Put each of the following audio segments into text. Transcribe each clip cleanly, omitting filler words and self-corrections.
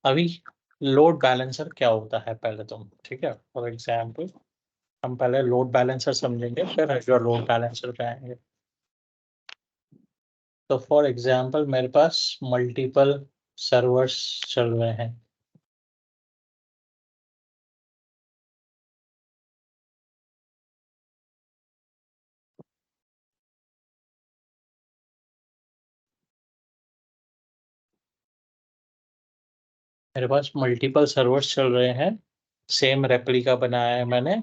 अभी load balancer क्या होता है पहले तुम, ठीक है, फॉर एग्जाम्पल हम पहले लोड बैलेंसर समझेंगे, फिर एज़्योर लोड बैलेंसर पे आएंगे। तो फॉर एग्जाम्पल मेरे पास मल्टीपल सर्वर्स चल रहे हैं। मेरे पास मल्टीपल सर्वर्स चल रहे हैं, सेम रेप्लिका बनाया है मैंने,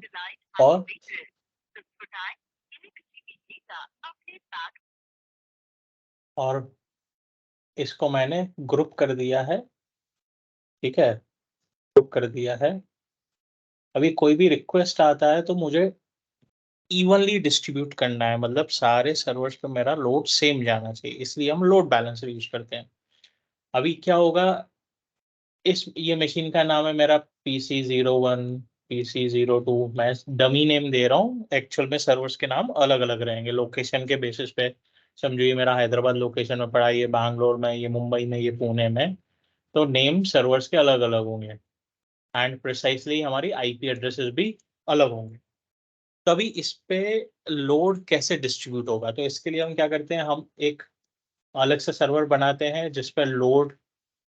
और इसको मैंने ग्रुप कर दिया है, ठीक है, ग्रुप कर दिया है। अभी कोई भी रिक्वेस्ट आता है तो मुझे इवनली डिस्ट्रीब्यूट करना है, मतलब सारे सर्वर्स पे मेरा लोड सेम जाना चाहिए, इसलिए हम लोड बैलेंसर यूज करते हैं। अभी क्या होगा, ये मशीन का नाम है मेरा PC01, PC02, मैं डमी नेम दे रहा हूँ, एक्चुअल में सर्वर्स के नाम अलग अलग रहेंगे लोकेशन के बेसिस पे। समझो ये मेरा हैदराबाद लोकेशन में पड़ा है, ये बैंगलोर में, ये मुंबई में, ये पुणे में, तो नेम सर्वर्स के अलग अलग होंगे एंड प्रिसाइसली हमारी आईपी एड्रेसेस भी अलग होंगे। तो अभी इस पे लोड कैसे डिस्ट्रीब्यूट होगा, तो इसके लिए हम क्या करते हैं, हम एक अलग से सर्वर बनाते हैं जिस पे लोड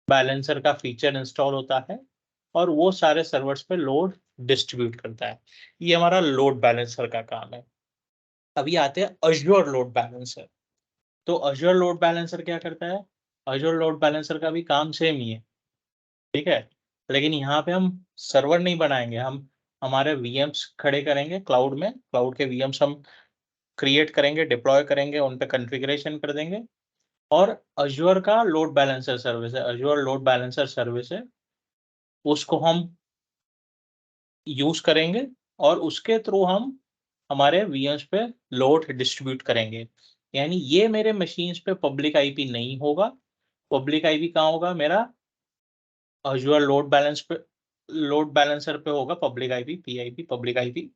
बैलेंसर का फीचर इंस्टॉल होता है और वो सारे सर्वर्स पे लोड डिस्ट्रीब्यूट करता है। ये हमारा लोड बैलेंसर का काम है। अभी आते हैं अज़्योर लोड बैलेंसर। तो अज़्योर लोड बैलेंसर क्या करता है, अज़्योर लोड बैलेंसर का भी काम सेम ही है, ठीक है, लेकिन यहाँ पे हम सर्वर नहीं बनाएंगे, हम हमारे वीएम्स खड़े करेंगे क्लाउड में, क्लाउड के वीएम्स हम क्रिएट करेंगे, डिप्लॉय करेंगे, उन पे कॉन्फ़िगरेशन कर देंगे, और अज़्योर का लोड बैलेंसर सर्विस है, अज़्योर लोड बैलेंसर सर्विस है, उसको हम यूज करेंगे और उसके थ्रू हम हमारे वीएम्स पे लोड डिस्ट्रीब्यूट करेंगे। यानी ये मेरे मशीन्स पे पब्लिक आईपी नहीं होगा, पब्लिक आईपी कहाँ होगा, मेरा अज़्योर लोड बैलेंस पे, लोड बैलेंसर पे होगा public IP, PIP public IP.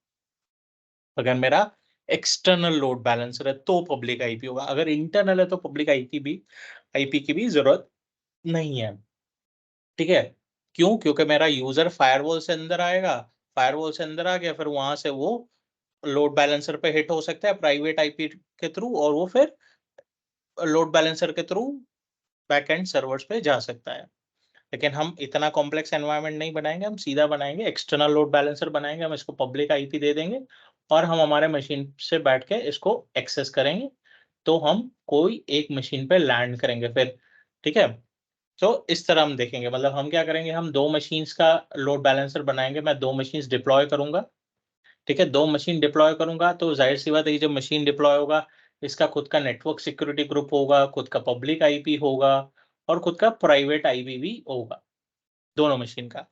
अगर मेरा एक्सटर्नल लोड बैलेंसर है तो पब्लिक आईपी होगा, अगर इंटरनल है तो पब्लिक आईपी की भी जरूरत नहीं है, ठीक है। क्यों, क्योंकि मेरा यूजर फायरवॉल से अंदर आएगा, फायरवॉल से अंदर आ गया, फिर वहां से वो लोड बैलेंसर पे हिट हो सकता है प्राइवेट आईपी के थ्रू, और वो फिर लोड बैलेंसर के थ्रू बैकएंड सर्वर्स पे जा सकता है। लेकिन हम इतना कॉम्प्लेक्स एनवायरनमेंट नहीं बनाएंगे, हम सीधा बनाएंगे एक्सटर्नल लोड बैलेंसर बनाएंगे, हम इसको पब्लिक आईपी दे देंगे और हम हमारे मशीन से बैठ के इसको एक्सेस करेंगे, तो हम कोई एक मशीन पे लैंड करेंगे फिर, ठीक है। तो इस तरह हम देखेंगे, मतलब हम क्या करेंगे, हम दो मशीन्स का लोड बैलेंसर बनाएंगे, मैं दो मशीन्स डिप्लॉय करूंगा, ठीक है, दो मशीन डिप्लॉय करूंगा, तो जाहिर सी बात है, ये जब मशीन डिप्लॉय होगा इसका खुद का नेटवर्क सिक्योरिटी ग्रुप होगा, खुद का पब्लिक आईपी होगा और खुद का प्राइवेट आईपी भी होगा, दोनों मशीन का।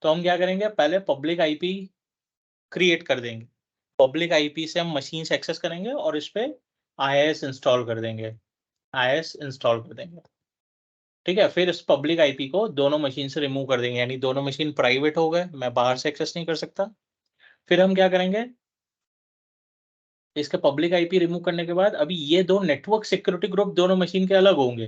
तो हम क्या करेंगे, पहले पब्लिक आईपी क्रिएट कर देंगे, पब्लिक आईपी से हम मशीन से एक्सेस करेंगे और इस पे आईएस इंस्टॉल कर देंगे, आईएस इंस्टॉल कर देंगे, ठीक है। फिर इस पब्लिक आईपी को दोनों मशीन से रिमूव कर देंगे, यानी दोनों मशीन प्राइवेट हो गए, मैं बाहर से एक्सेस नहीं कर सकता। फिर हम क्या करेंगे, इसके पब्लिक आईपी रिमूव करने के बाद अभी ये दो नेटवर्क सिक्योरिटी ग्रुप दोनों मशीन के अलग होंगे,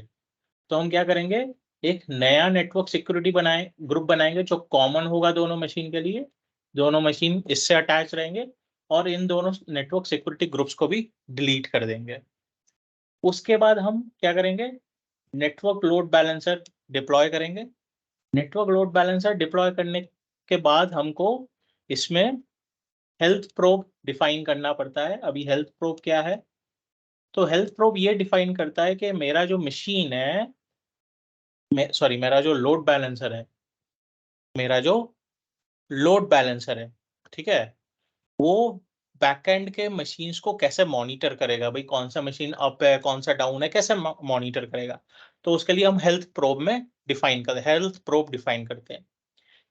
तो हम क्या करेंगे, एक नया नेटवर्क सिक्योरिटी ग्रुप बनाएंगे जो कॉमन होगा दोनों मशीन के लिए, दोनों मशीन इससे अटैच रहेंगे, और इन दोनों नेटवर्क सिक्योरिटी ग्रुप्स को भी डिलीट कर देंगे। उसके बाद हम क्या करेंगे, नेटवर्क लोड बैलेंसर डिप्लॉय करेंगे। नेटवर्क लोड बैलेंसर डिप्लॉय करने के बाद हमको इसमें हेल्थ प्रोब डिफाइन करना पड़ता है। अभी हेल्थ प्रोब क्या है, तो हेल्थ प्रोब ये डिफाइन करता है कि मेरा जो मशीन है, सॉरी मेरा जो लोड बैलेंसर है, मेरा जो लोड बैलेंसर है, ठीक है, वो बैकएंड के मशीन्स को कैसे मॉनिटर करेगा, भाई कौन सा मशीन अप है कौन सा डाउन है, कैसे मॉनिटर करेगा। तो उसके लिए हम हेल्थ प्रोब डिफाइन करते हैं।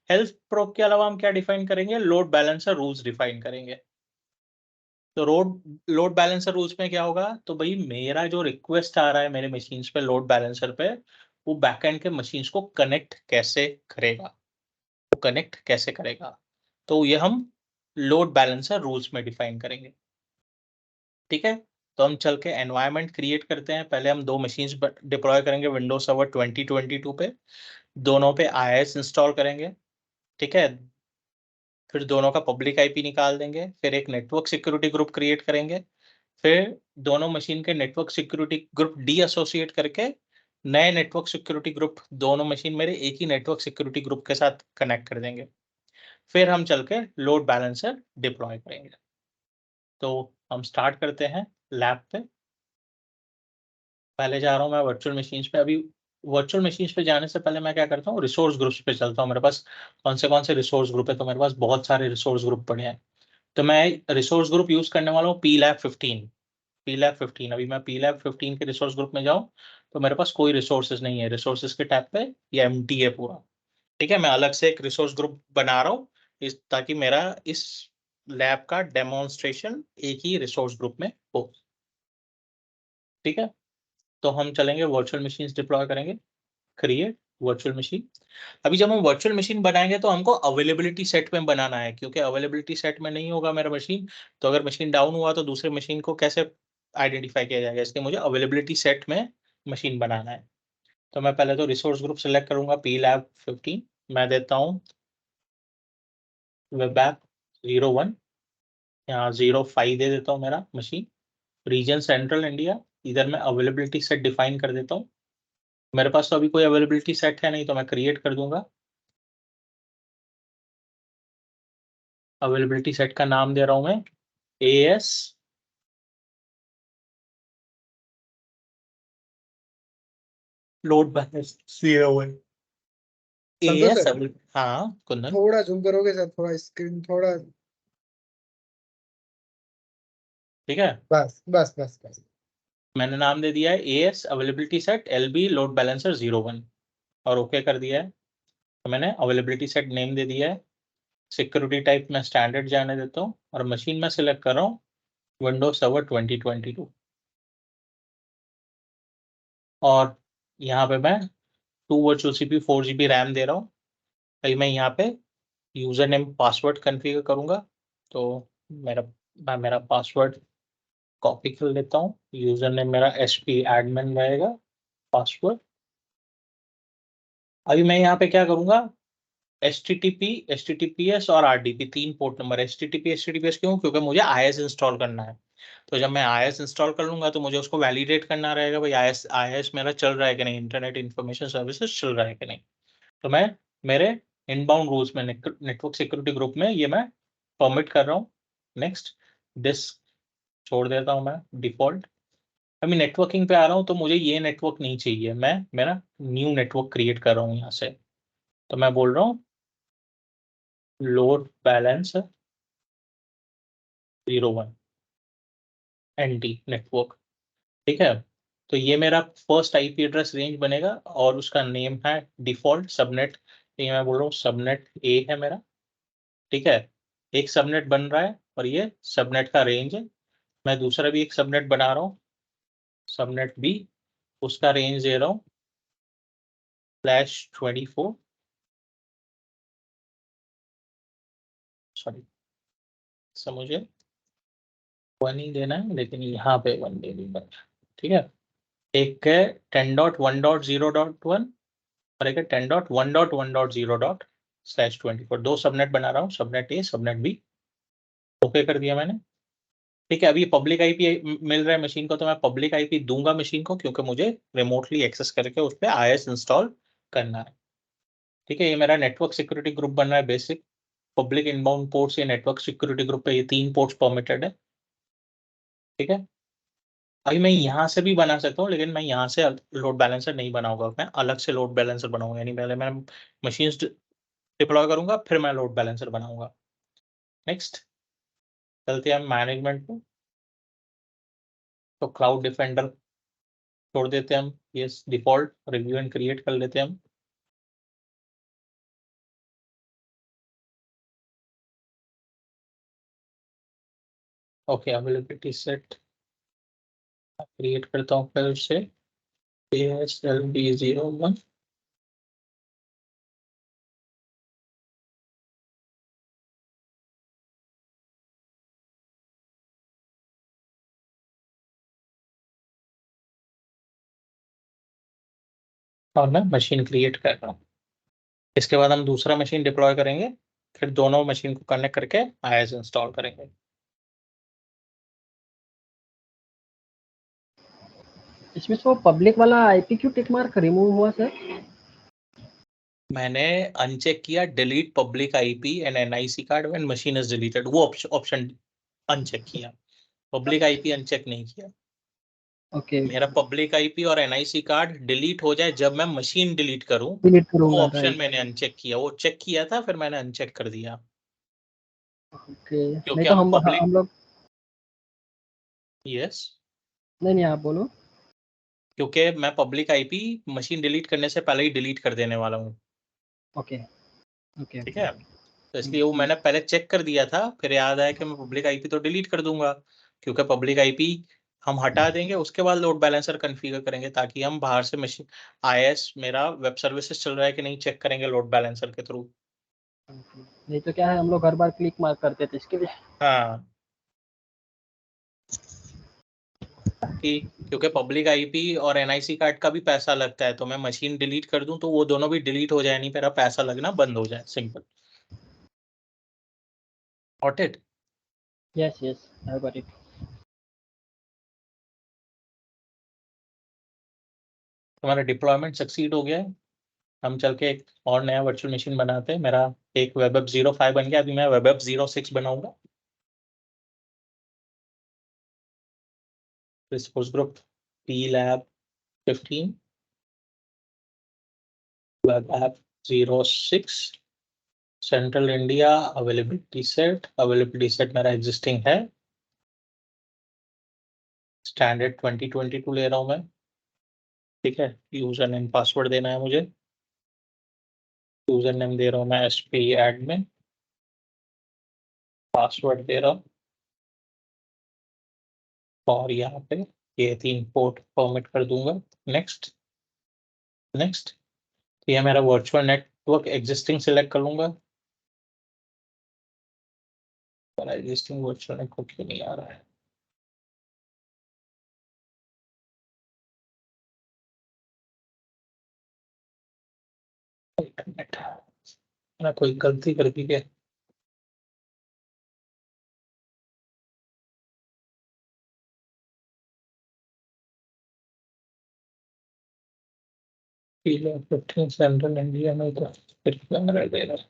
हेल्थ प्रोब के अलावा हम क्या डिफाइन करेंगे, लोड बैलेंसर रूल्स डिफाइन करेंगे। तो लोड बैलेंसर रूल्स में क्या होगा, तो भाई मेरा जो रिक्वेस्ट आ रहा है मेरे मशीन्स पे लोड बैलेंसर पे, वो बैकएंड के मशीन्स को कनेक्ट कैसे करेगा, वो कनेक्ट कैसे करेगा, तो ये हम लोड बैलेंसर रूल्स में डिफाइन करेंगे, ठीक है। तो हम चल के एनवायरनमेंट क्रिएट करते हैं। पहले हम 2 मशीन्स डिप्लॉय करेंगे विंडोज सर्वर 2022 पे, दोनों पे IIS इंस्टॉल करेंगे, ठीक है। फिर दोनों का पब्लिक आईपी निकाल देंगे, फिर एक नेटवर्क सिक्योरिटी ग्रुप क्रिएट करेंगे, फिर दोनों मशीन के network security group D associate करके नए नेटवर्क सिक्योरिटी ग्रुप दोनों मशीन मेरे एक ही नेटवर्क सिक्योरिटी ग्रुप के साथ कनेक्ट कर देंगे। फिर हम चल के लोड बैलेंसर डिप्लॉय करेंगे। तो हम स्टार्ट करते हैं लैब पे। पहले जा रहा हूँ मैं वर्चुअल मशीन्स पे। अभी वर्चुअल मशीन्स पे जाने से पहले मैं क्या करता हूँ, रिसोर्स ग्रुप्स पे चलता हूँ। मेरे पास कौन से रिसोर्स ग्रुप है, तो मेरे पास बहुत सारे रिसोर्स ग्रुप पड़े हैं। तो मैं रिसोर्स ग्रुप यूज करने वाला हूँ PLAB 15। अभी मैं PLAB 15 के रिसोर्स ग्रुप में जाऊँ तो मेरे पास कोई रिसोर्सेज नहीं है। रिसोर्सेज के टैब पे ये एम्प्टी है पूरा, ठीक है। मैं अलग से एक रिसोर्स ग्रुप बना रहा हूँ ताकि मेरा इस लैब का डेमोन्स्ट्रेशन एक ही रिसोर्स ग्रुप में हो, ठीक है। तो हम चलेंगे वर्चुअल मशीन्स डिप्लॉय करेंगे, क्रिएट वर्चुअल मशीन। अभी जब हम वर्चुअल मशीन बनाएंगे तो हमको अवेलेबिलिटी सेट में बनाना है, क्योंकि अवेलेबिलिटी सेट में नहीं होगा मेरा मशीन तो अगर मशीन डाउन हुआ तो दूसरे मशीन को कैसे आइडेंटिफाई किया जाएगा, इसलिए मुझे अवेलेबिलिटी सेट में मशीन बनाना है। तो मैं पहले तो रिसोर्स ग्रुप सेलेक्ट करूंगा PLAB 15। मैं देता हूँ वेब ऐप 01, यहाँ 05 दे देता हूँ मेरा मशीन। रीजन सेंट्रल इंडिया, इधर मैं अवेलेबिलिटी सेट डिफाइन कर देता हूँ। मेरे पास तो अभी कोई अवेलेबिलिटी सेट है नहीं तो मैं क्रिएट कर दूंगा। अवेलेबिलिटी सेट का नाम दे रहा हूं मैं AS लोड बैलेंस 01। संतोष AS सर, हाँ कुंदन, थोड़ा जूम करोगे सर, थोड़ा स्क्रीन थोड़ा। ठीक है। बस बस बस बस। मैंने नाम दे दिया है AS availability set LB load balancer 01 और ओके कर दिया है। तो मैंने अवेलेबिलिटी सेट नेम दे दिया है। सिक्योरिटी टाइप में स्टैंडर्ड जाने देता हूँ और मशीन में सिलेक्ट कर रहा हूँ विंडोज सर्वर 2022 और यहाँ पे मैं 2 वर्चुअल CPU 4 GB रैम दे रहा हूँ। अभी मैं यहाँ पे यूजर नेम पासवर्ड कॉन्फ़िगर करूंगा। तो मेरा मैं मेरा पासवर्ड कॉपी कर लेता हूँ। यूजर नेम मेरा SP एडमिन रहेगा, पासवर्ड। अभी मैं यहाँ पे क्या करूंगा, HTTP HTTPS और RDP 3 port number. HTTP HTTPS क्यों, क्योंकि मुझे IIS इंस्टॉल करना है। तो जब मैं IIS इंस्टॉल कर लूंगा तो मुझे उसको वैलिडेट करना रहेगा, भाई IIS मेरा चल रहा है कि नहीं, इंटरनेट इन्फॉर्मेशन सर्विसेज चल रहा है कि नहीं। तो मैं मेरे इनबाउंड रूल्स में नेटवर्क सिक्योरिटी ग्रुप में ये मैं परमिट कर रहा हूँ। नेक्स्ट डिस्क छोड़ देता हूँ मैं डिफॉल्ट। अभी नेटवर्किंग पे आ रहा हूँ तो मुझे ये नेटवर्क नहीं चाहिए, मैं मेरा न्यू नेटवर्क क्रिएट कर रहा हूँ यहाँ से। तो मैं बोल रहा हूँ लोड बैलेंस 01 NT नेटवर्क, ठीक है। तो ये मेरा फर्स्ट IP एड्रेस रेंज बनेगा और उसका नेम है डिफॉल्ट सबनेट। ये मैं बोल रहा हूँ सबनेट A है मेरा, ठीक है। एक सबनेट बन रहा है और ये सबनेट का रेंज है। मैं दूसरा भी एक सबनेट बना रहा हूँ सबनेट B, उसका रेंज दे रहा हूँ /24। सॉरी, मुझे 1 ही देना है लेकिन यहाँ पे 1 दे दूंगा, ठीक है। एक है 10.1.0.1 और एक है 10.1.1.0/24। 2 सबनेट बना रहा हूँ, subnet A subnet B। Okay कर दिया मैंने, ठीक है। अभी पब्लिक आईपी मिल रहा है मशीन को तो मैं पब्लिक आईपी दूंगा मशीन को, क्योंकि मुझे रिमोटली एक्सेस करके उस पर IIS इंस्टॉल करना है, ठीक है। ये मेरा नेटवर्क सिक्योरिटी ग्रुप बन रहा है बेसिक। पब्लिक इनबाउंड पोर्ट्स ये नेटवर्क सिक्योरिटी ग्रुप पे ये 3 पोर्ट्स परमिटेड है, ठीक है। अभी मैं यहाँ से भी बना सकता हूँ लेकिन मैं यहाँ से लोड बैलेंसर नहीं बनाऊंगा, मैं अलग से लोड बैलेंसर बनाऊंगा। यानी पहले मैं मशीन डिप्लॉय करूंगा फिर मैं लोड बैलेंसर बनाऊंगा। नेक्स्ट चलते हैं मैनेजमेंट पे। तो क्लाउड डिफेंडर छोड़ देते हैं हम, ये डिफॉल्ट रिव्यू एंड क्रिएट कर लेते हैं हम। ओके अवेलेबिलिटी सेट क्रिएट करता हूँ फिर से ASLB01। और मैं मशीन क्रिएट कर रहा हूँ। इसके बाद हम दूसरा मशीन डिप्लॉय करेंगे, फिर दोनों मशीन को कनेक्ट करके आईएस इंस्टॉल करेंगे। इसमें तो पब्लिक वाला IP Q tick mark remove हुआ सर? मैंने अनचेक किया delete public IP and NIC card when machine is deleted, वो ऑप्शन अनचेक किया, पब्लिक आईपी अनचेक नहीं किया। ओके, मेरा पब्लिक आईपी और एनआईसी कार्ड डिलीट हो जाए जब मैं मशीन डिलीट करूं, डिलीट वो करूंगा, ऑप्शन राइट। मैंने अनचेक किया, वो चेक किया था फिर मैंने अनचेक कर दिया। ओके, नहीं क्योंकि तो हम हम पब्लिक, लोग, यस, नहीं आप बोलो। क्योंकि मैं पब्लिक आईपी मशीन डिलीट करने से पहले ही डिलीट कर देने वाला हूँ। ओके ओके ठीक ओके। है, तो इसलिए वो मैंने पहले चेक कर दिया था, फिर याद आया कि मैं पब्लिक आईपी तो डिलीट कर दूंगा, क्योंकि पब्लिक आईपी हम हटा देंगे, उसके बाद लोड बैलेंसर कॉन्फ़िगर करेंगे, ताकि हम बाहर से मशीन आईएस मेरा वेब सर्विसेज चल रहा है कि नहीं चेक करेंगे लोड बैलेंसर के थ्रू। नहीं तो क्या है, हम लोग हर बार क्लिक मार्क करते थे इसके लिए। हाँ, क्योंकि पब्लिक आईपी और एनआईसी कार्ड का भी पैसा लगता है, तो मैं मशीन डिलीट कर दूं तो वो दोनों भी डिलीट हो जाए, नहीं मेरा पैसा लगना बंद हो जाए, simple. Got it? Yes yes, I got it. तुम्हारा डिप्लॉयमेंट सक्सीड हो गया है। हम चल के एक और नया वर्चुअल मशीन बनाते हैं। मेरा एक वेबएप 05 बन गया, अभी मैं वेबएप 06 बनाऊंगा। Resource group PLAB 15 वेबएप 06 central India availability set मेरा एग्जिस्टिंग है। स्टैंडर्ड 2022 ले रहा हूं मैं। ठीक है, यूजर नेम पासवर्ड देना है मुझे। यूजर नेम दे रहा हूँ मैं SP एडमिन, पासवर्ड दे रहा हूँ, और यहाँ पे ये 3 पोर्ट परमिट कर दूंगा। Next next. ये मेरा वर्चुअल नेटवर्क एग्जिस्टिंग सिलेक्ट कर लूंगा, पर एग्जिस्टिंग वर्चुअल नेटवर्क क्यों नहीं आ रहा है? इंटरनेट ना, कोई गलती कर दी क्या? पीले 15 सेंट्रल इंडिया में तो फिर कैमरा दे रहा है।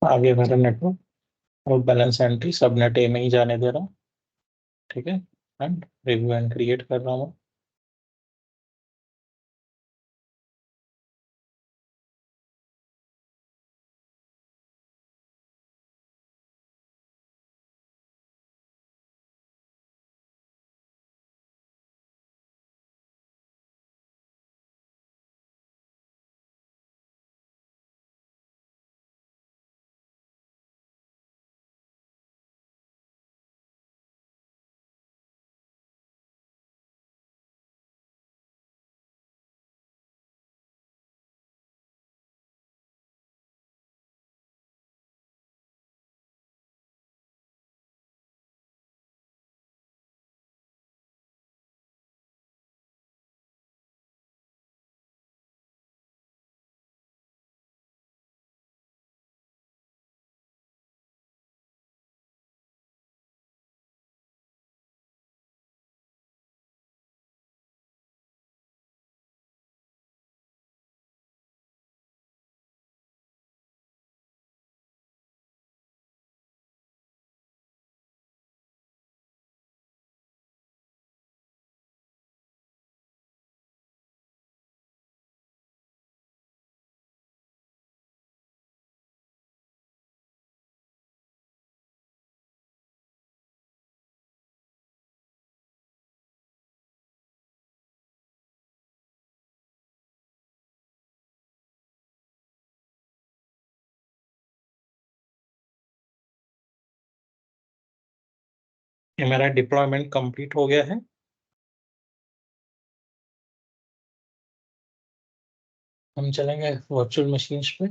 आगे मेरा नेटवर्क और बैलेंस एंट्री सबनेट ए में ही जाने दे रहा हूँ। ठीक है, एंड रिव्यू एंड क्रिएट कर रहा हूँ। ये मेरा डिप्लॉयमेंट कंप्लीट हो गया है। हम चलेंगे वर्चुअल मशीन्स पे।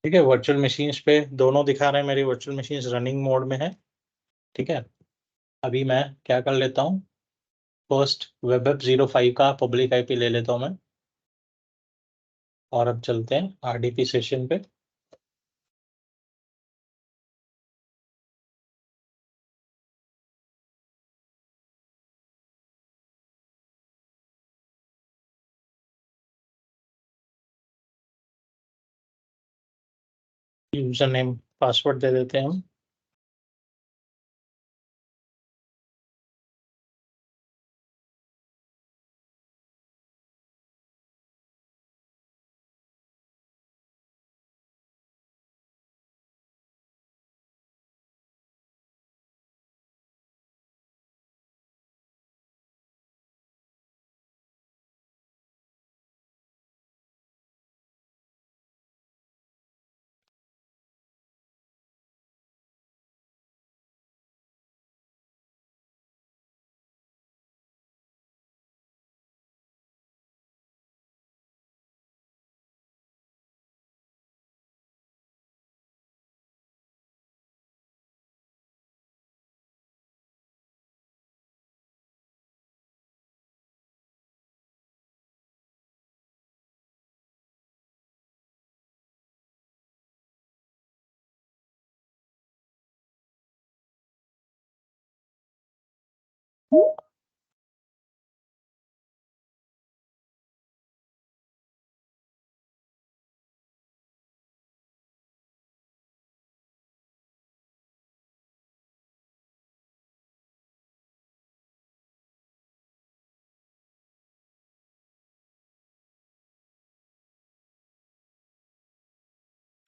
ठीक है, वर्चुअल मशीन्स पे दोनों दिखा रहे हैं, मेरी वर्चुअल मशीन्स रनिंग मोड में है। ठीक है, अभी मैं क्या कर लेता हूँ, फर्स्ट वेबएप 05 का पब्लिक आईपी ले लेता हूँ मैं, और अब चलते हैं आरडीपी सेशन पे। यूजर नेम पासवर्ड दे देते हैं हम।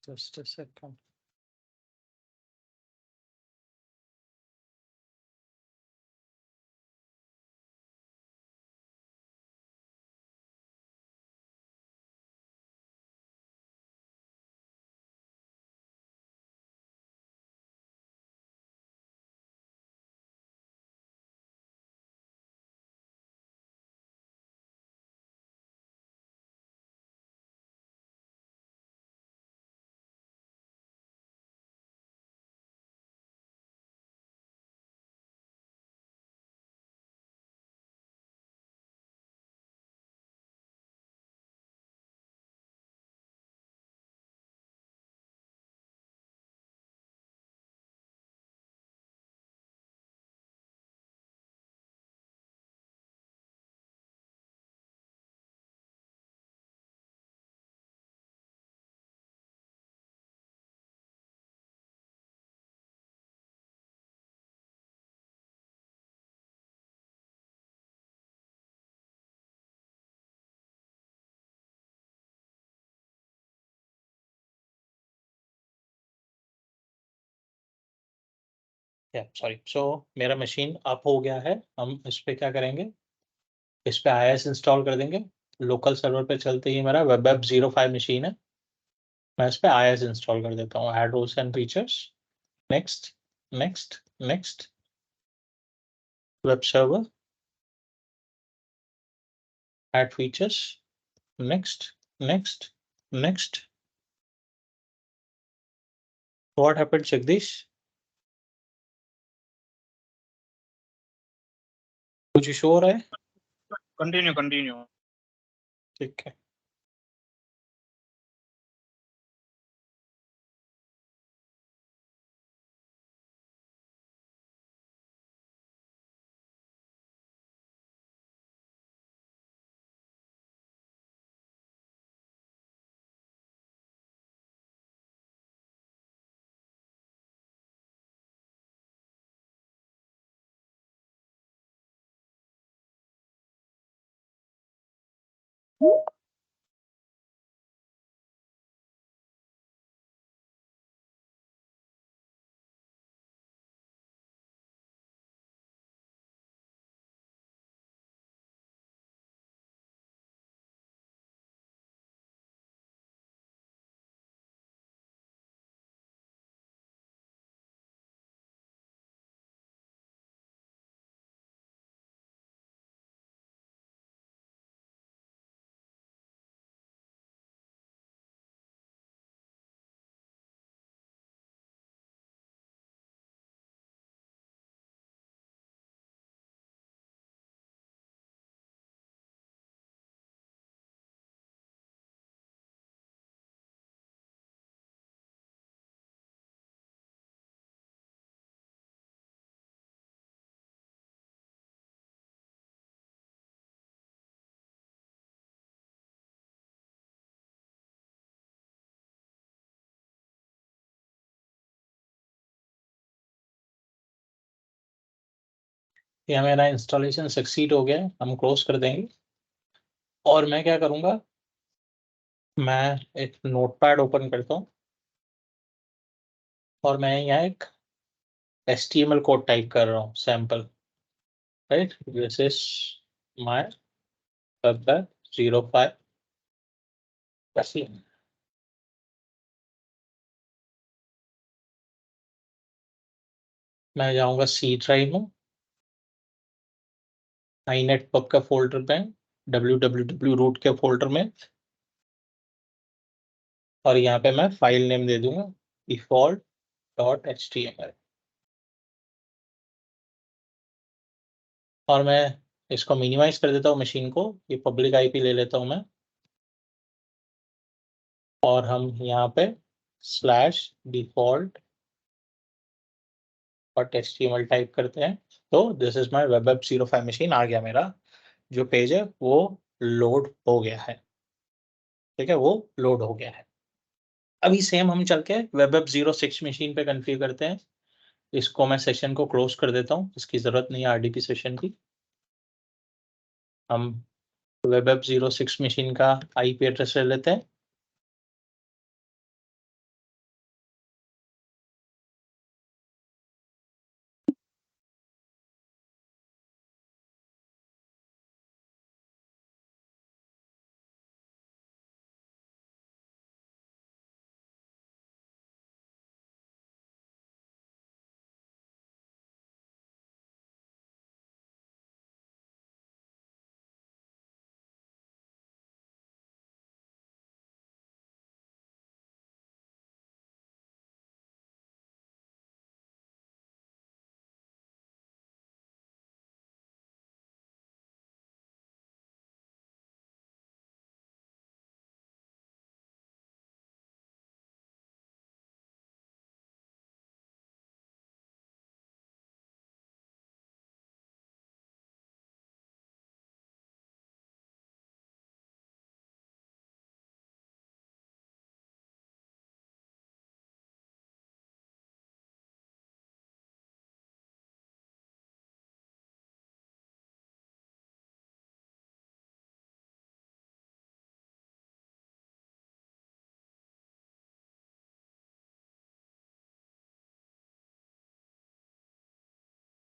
Just a second. सॉरी, सो मेरा मशीन अप हो गया है। हम इस पे क्या करेंगे, इस पे IIS इंस्टॉल कर देंगे। लोकल सर्वर पे चलते ही मेरा वेबएप 05 मशीन है, मैं इस पे IIS इंस्टॉल कर देता हूँ। Add roles and features, next, next, next, web server, add features, next, next, next. What happened Jagdish? कुछ इशू हो रहा है? कंटिन्यू। ठीक है। ये मेरा इंस्टॉलेशन सक्सीड हो गया है, हम क्लोज कर देंगे। और मैं क्या करूंगा, मैं एक नोटपैड ओपन करता हूँ और मैं यहाँ एक HTML कोड टाइप कर रहा हूँ, sample, right. This is my web 05। मैं जाऊंगा सी ड्राइव में, iNetpub का फोल्डर में, www रूट के फोल्डर में, और यहाँ पे मैं फाइल नेम दे दूंगा default.html। और मैं इसको मिनिमाइज कर देता हूँ मशीन को, ये पब्लिक आईपी ले लेता हूँ मैं, और हम यहाँ पे /default.html टाइप करते हैं। तो this is my web 05 machine. आ गया, मेरा जो पेज है वो लोड हो गया है, ठीक है, वो लोड हो गया है। अभी सेम हम चल के वेब 06 मशीन पे कन्फिगर करते हैं। इसको मैं सेशन को क्लोज कर देता हूँ, इसकी जरूरत नहीं है RDP सेशन की। हम वेब 06 मशीन का IP एड्रेस ले लेते हैं।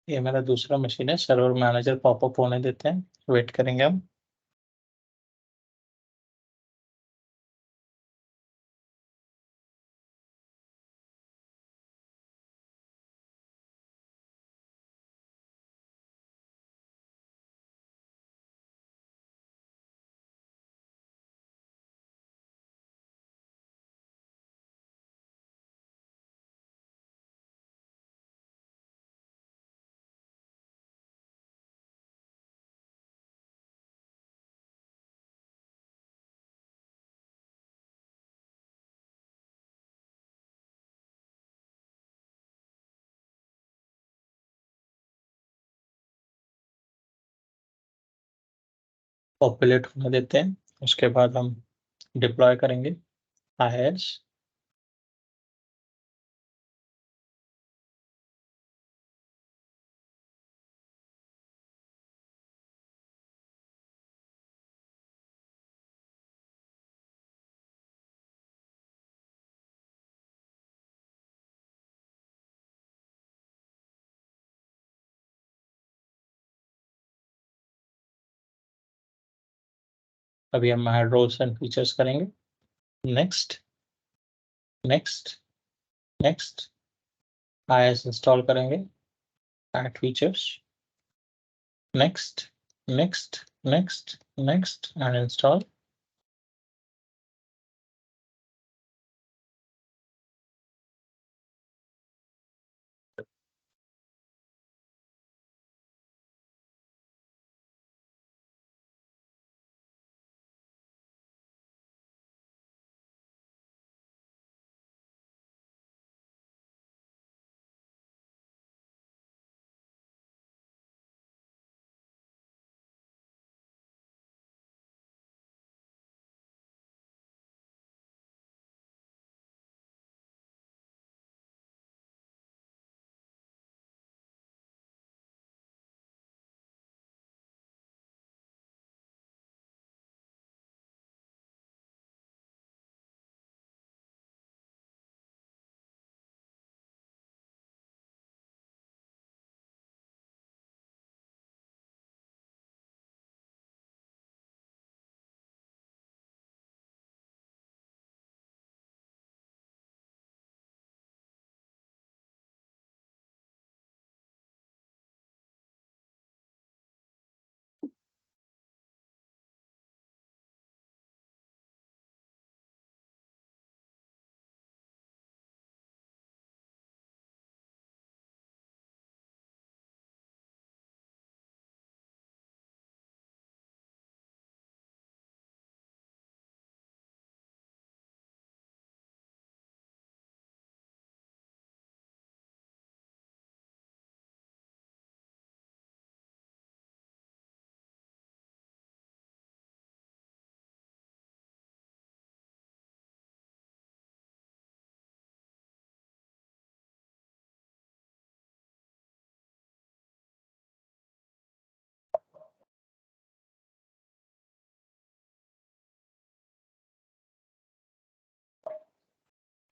ये मेरा दूसरा मशीन है, सर्वर मैनेजर पॉपअप होने देते हैं, वेट करेंगे हम। पॉपुलेट होने देते हैं, उसके बाद हम डिप्लॉय करेंगे IaaS। अभी हम ऐड रोल्स एंड फीचर्स करेंगे। Next next next IIS install करेंगे, add features, next next next next and install.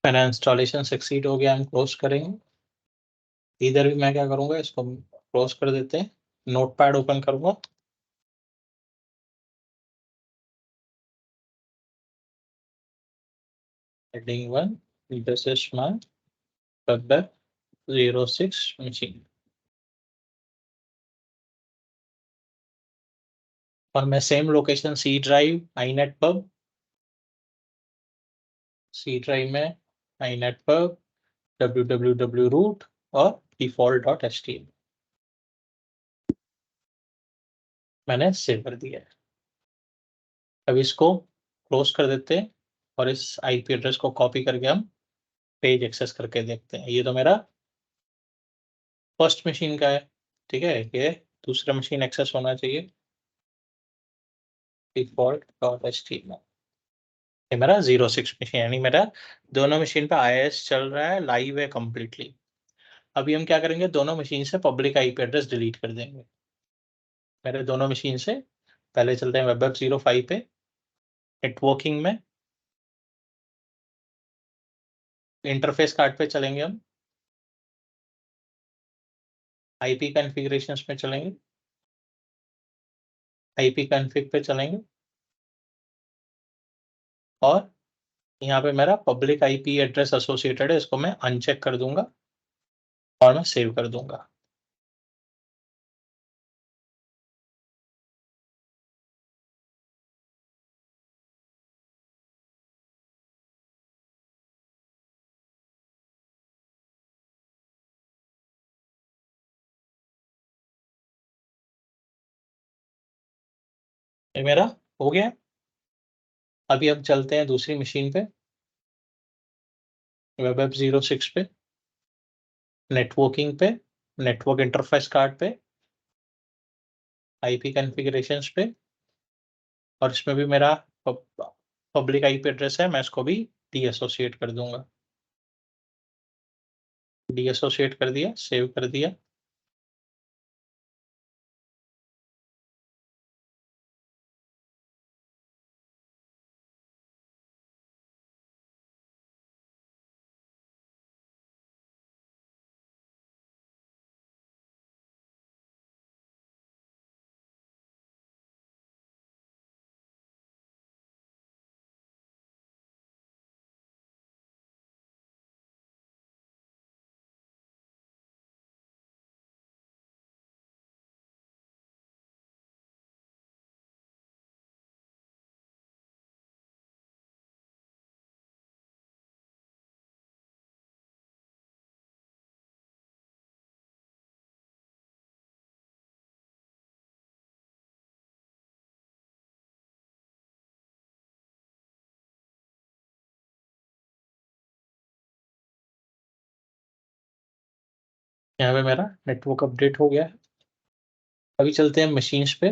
मेरा इंस्टॉलेशन सक्सीड हो गया, हम क्लोज करेंगे। इधर भी मैं क्या करूंगा, इसको क्लोज कर देते हैं, नोटपैड ओपन करूंगा। Heading 1, this is my WebEx 06 machine, और मैं same location C drive inet pub, C drive में inet pub www root और default.html मैंने सेव कर दिया है। अब इसको क्लोज कर देते हैं और इस IP एड्रेस को कॉपी करके हम पेज एक्सेस करके देखते हैं। ये तो मेरा फर्स्ट मशीन का है, ठीक है। ये दूसरा मशीन एक्सेस होना चाहिए, default.html। ये मेरा 06 मशीन, यानी मेरा दोनों मशीन पे IIS चल रहा है, लाइव है कंप्लीटली। अभी हम क्या करेंगे, दोनों मशीन से पब्लिक IP एड्रेस डिलीट कर देंगे। मेरे दोनों मशीन से पहले चलते हैं WebEx 05 पे, नेटवर्किंग में इंटरफेस कार्ड पे चलेंगे, हम IP कॉन्फ़िगरेशंस में चलेंगे, IP कॉन्फ़िग पे चलेंगे, और यहाँ पे मेरा पब्लिक IP एड्रेस एसोसिएटेड है, इसको मैं अनचेक कर दूंगा और मैं सेव कर दूंगा। ये मेरा हो गया। अभी हम चलते हैं दूसरी मशीन पे, WebEx 06 पे, नेटवर्किंग पे, नेटवर्क इंटरफेस कार्ड पे, IP कॉन्फ़िगरेशंस पे, और इसमें भी मेरा पब्लिक IP एड्रेस है, मैं इसको भी डीएसोसिएट कर दूंगा। डीएसोसिएट कर दिया, सेव कर दिया। यहाँ पे मेरा नेटवर्क अपडेट हो गया है। अभी चलते हैं मशीन्स पे,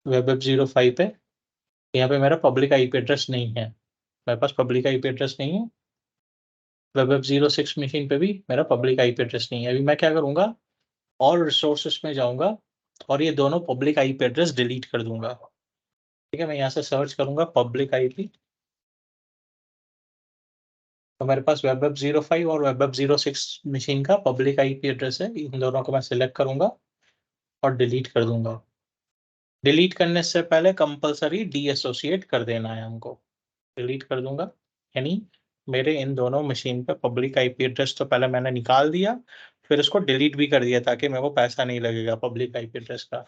वेब 05 पे। यहाँ पे मेरा पब्लिक आईपी एड्रेस नहीं है, मेरे पास पब्लिक आईपी एड्रेस नहीं है। वेब 06 मशीन पे भी मेरा पब्लिक आईपी एड्रेस नहीं है। अभी मैं क्या करूँगा, और रिसोर्सेस में जाऊँगा और ये दोनों पब्लिक आईपी एड्रेस डिलीट कर दूंगा। ठीक है, मैं यहाँ से सर्च करूँगा पब्लिक आईपी, तो मेरे पास वेब 05 और वेब 06 मशीन का पब्लिक आईपी एड्रेस है। इन दोनों को मैं सिलेक्ट करूँगा और डिलीट कर दूंगा। डिलीट करने से पहले कंपलसरी डीएसोसिएट कर देना है हमको। डिलीट कर दूंगा, यानी मेरे इन दोनों मशीन पे पब्लिक आईपी एड्रेस तो पहले मैंने निकाल दिया, फिर इसको डिलीट भी कर दिया ताकि मेरे को पैसा नहीं लगेगा पब्लिक आईपी एड्रेस का।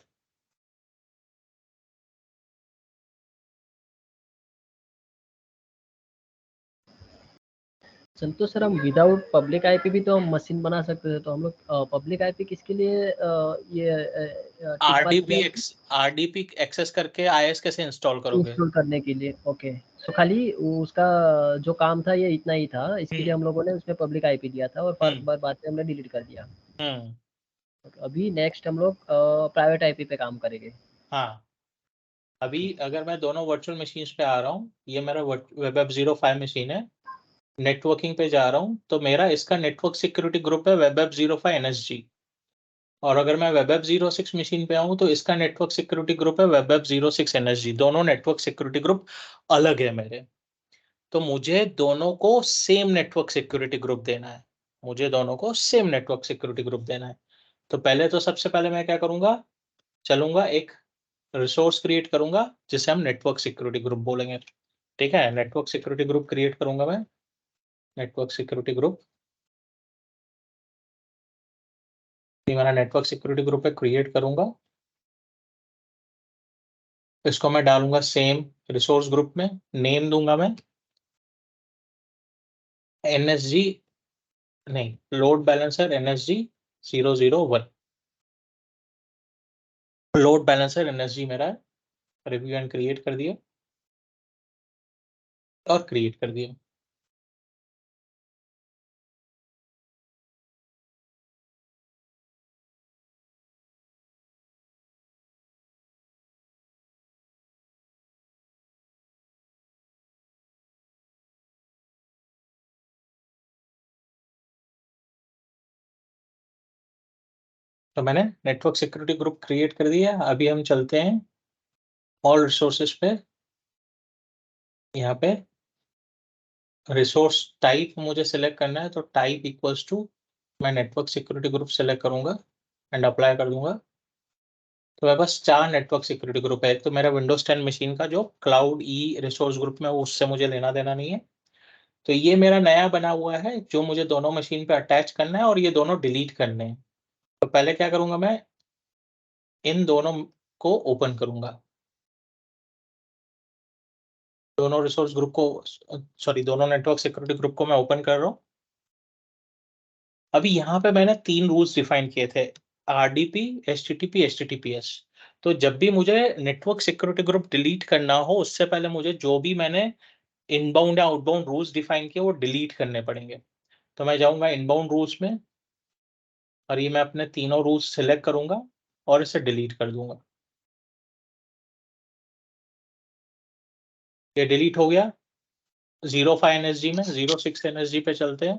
संतोष सर, हम विदाउट पब्लिक आईपी भी तो हम मशीन बना सकते थे, तो हम लोग पब्लिक आईपी किसके लिए आरडीपी एक्सेस करके आईएस कैसे इंस्टॉल करोगे? इंस्टॉल करने के लिए? ओके, तो खाली उसका जो काम था ये इतना ही था, इसके लिए हम लोगों ने उसमें पब्लिक आईपी दिया था और बाद में हमने डिलीट कर दिया। अभी नेक्स्ट हम लोग प्राइवेट आईपी पे काम करेंगे। हाँ, अभी अगर मैं दोनों वर्चुअल मशीन्स पे आ रहा हूँ, ये मेरा वेब 05 मशीन है, नेटवर्किंग पे जा रहा हूँ, तो मेरा इसका नेटवर्क सिक्योरिटी ग्रुप है वेब 05 NSG। और अगर मैं वेब 06 मशीन पे आऊँ तो इसका नेटवर्क सिक्योरिटी ग्रुप है वेब 06 NSG। दोनों नेटवर्क सिक्योरिटी ग्रुप अलग है मेरे, तो मुझे दोनों को सेम नेटवर्क सिक्योरिटी ग्रुप देना है। मुझे दोनों को सेम नेटवर्क सिक्योरिटी ग्रुप देना है। तो पहले तो सबसे पहले मैं क्या करूंगा, चलूंगा एक रिसोर्स क्रिएट करूंगा जिसे हम नेटवर्क सिक्योरिटी ग्रुप बोलेंगे। ठीक है, नेटवर्क सिक्योरिटी ग्रुप क्रिएट करूंगा मैं, नेटवर्क सिक्योरिटी ग्रुप। ये मेरा नेटवर्क सिक्योरिटी ग्रुप है, क्रिएट करूंगा। इसको मैं डालूंगा सेम रिसोर्स ग्रुप में, नेम दूंगा मैं NSG, नहीं, load balancer NSG 001। Load balancer NSG मेरा है, रिव्यू एंड क्रिएट कर दिया और क्रिएट कर दिया। तो मैंने नेटवर्क सिक्योरिटी ग्रुप क्रिएट कर दिया। अभी हम चलते हैं ऑल रिसोर्सेज पे। यहाँ पे रिसोर्स टाइप मुझे सिलेक्ट करना है, तो टाइप इक्वल्स टू, मैं नेटवर्क सिक्योरिटी ग्रुप सेलेक्ट करूंगा एंड अप्लाई कर दूंगा। तो मेरे पास 4 नेटवर्क सिक्योरिटी ग्रुप है। एक तो मेरा विंडोज 10 मशीन का जो क्लाउड ई रिसोर्स ग्रुप में, उससे मुझे लेना देना नहीं है। तो ये मेरा नया बना हुआ है जो मुझे दोनों मशीन पे अटैच करना है और ये दोनों डिलीट करने हैं। तो पहले क्या करूंगा, मैं इन दोनों को ओपन करूंगा, दोनों रिसोर्स ग्रुप को, सॉरी दोनों नेटवर्क सिक्योरिटी ग्रुप को मैं ओपन कर रहा हूँ। अभी यहाँ पे मैंने 3 रूल्स डिफाइन किए थे, RDP, HTTP, HTTPS। तो जब भी मुझे नेटवर्क सिक्योरिटी ग्रुप डिलीट करना हो, उससे पहले मुझे जो भी मैंने इनबाउंड या आउटबाउंड रूल्स डिफाइन किए वो डिलीट करने पड़ेंगे। तो मैं जाऊंगा इनबाउंड रूल्स में और ये मैं अपने तीनों रूल्स सिलेक्ट करूंगा और इसे डिलीट कर दूंगा। ये डिलीट हो गया। 05 NSG में 06 NSG पे चलते हैं।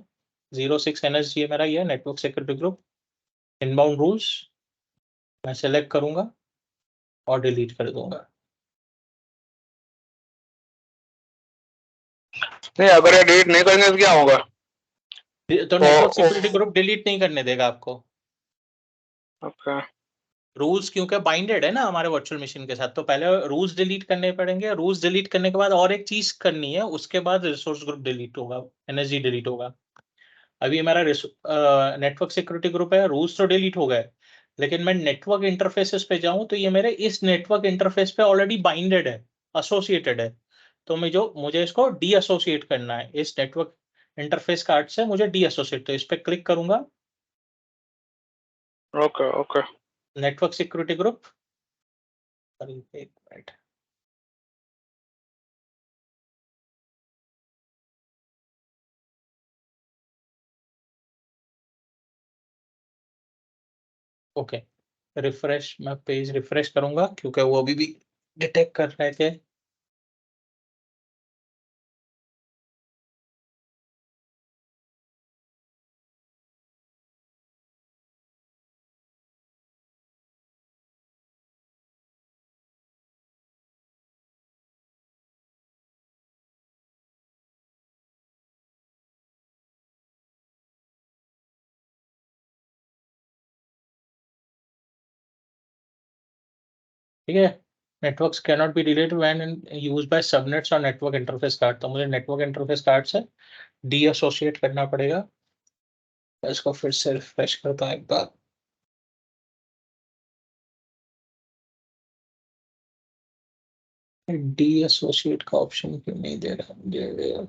06 NSG है मेरा, ये network security group. Inbound rules मैं सिलेक्ट करूंगा और डिलीट कर दूंगा। नहीं, अगर ये डिलीट नहीं करेंगे तो क्या होगा? तो नेटवर्क सिक्योरिटी ग्रुप डिलीट नहीं करने देगा आपको। ओके, रूल्स क्योंकि बाइंडेड है ना हमारे वर्चुअल मशीन के साथ, तो पहले रूल्स डिलीट करने पड़ेंगे। रूल्स डिलीट करने के बाद और एक चीज करनी है, उसके बाद रिसोर्स ग्रुप डिलीट होगा, NSG डिलीट होगा। अभी हमारा नेटवर्क सिक्योरिटी ग्रुप है, रूल्स तो डिलीट हो गए, लेकिन मैं नेटवर्क इंटरफेसेस पे जाऊं तो ये मेरे इस नेटवर्क इंटरफेस पे ऑलरेडी बाइंडेड है, एसोसिएटेड है। तो मुझे इसको डी एसोसिएट करना है, इस नेटवर्क इंटरफेस कार्ड से मुझे डी एसोसिएट। तो इस पे क्लिक करूंगा, okay, okay. Network security group, एक मिनट, ओके, रिफ्रेश, मैं पेज रिफ्रेश करूंगा क्योंकि वो अभी भी डिटेक्ट कर रहे थे। ठीक है, networks can not be deleted when used by subnets और नेटवर्क इंटरफेस कार्ड। तो मुझे नेटवर्क इंटरफेस कार्ड से डी एसोसिएट करना पड़ेगा। इसको फिर से रिफ्रेश करता हूं एक बार। डी एसोसिएट का ऑप्शन क्यों नहीं दे रहा मुझे?